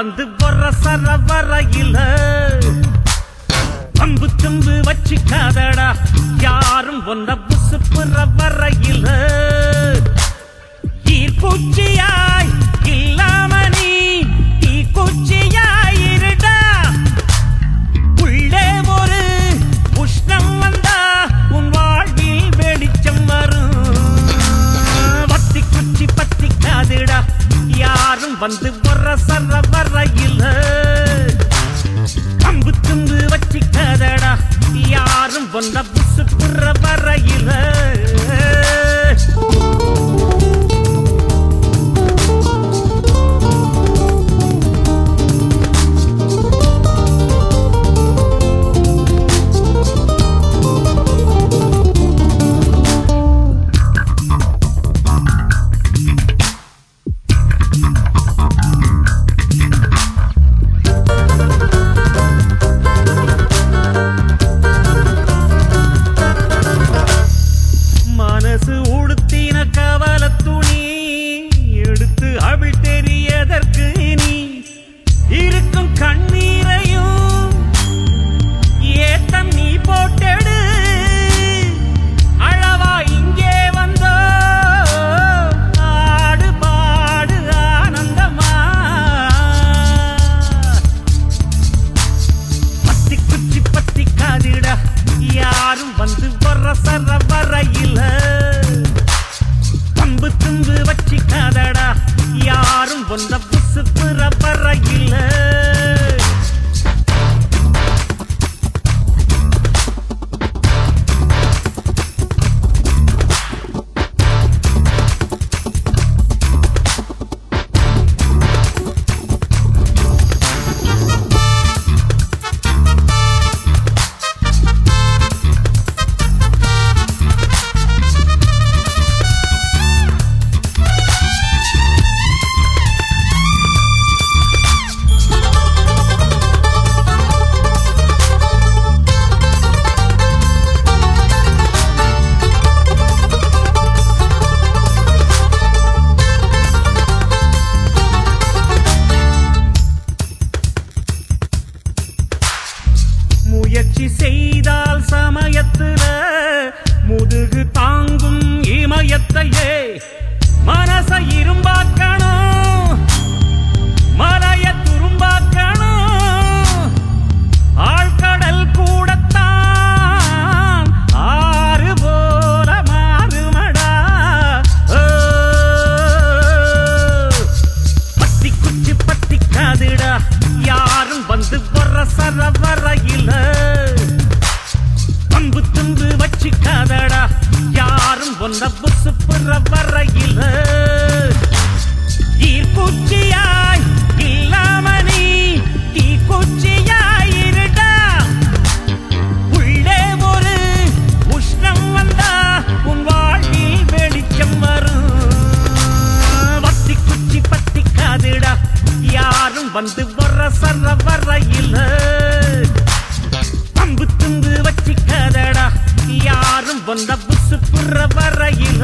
வந்து வரசர வரையில அம்பு தும்பு வச்சிக்காதடா யாரும் ஒன்ன புசுப்புற வரையில ஈர்ப்பூச்சியாய் இல்லாம நீ தீக்குச்சியாய் இருடா உள்ளே ஒரு உஷ்ணம் வந்தா உன் வாழ்வில் வெளிச்சம் வரும் வத்தி குச்சி பத்திக்காதுடா யாரும் வந்து வரசர வரையில அம்பு தும்பு வச்சிக்காதடா யாரும் ஒன்ன புசுப்புற வரையில யாரும் வந்து வரசர வரையில அம்பு தும்பு வச்சிக்காதடா யாரும் ஒன்ன புசுப்புற வரையில முயற்சி செய்தால் சமயத்துல முதுகு தாங்கும் இமயத்தையே மனச இரும்பாக்கணும் மலைய துரும்பாக்கணும் ஆழ்கடல் கூடத்தான் ஆறு போல மாறுமடா பத்தி குச்சி பத்திக்காதுடா யாரும் வந்து வரசர வரையில அம்பு தும்பு வச்சிக்காதடா யாரும் ஒன்ன புசுப்புற வரையில ஈர்ப்பூச்சியாய் இல்லாம நீ தீக்குச்சியாய் இருடா உள்ளே ஒரு உஷ்ணம் வந்தா உன் வாழ்வில் வெளிச்சம் வரும் வத்தி குச்சி பத்திக்காதுடா யாரும் வந்து வரசர வரையில அம்பு தும்பு வச்சிக்காதடா யாரும் ஒன்ன புசுப்புற வரையில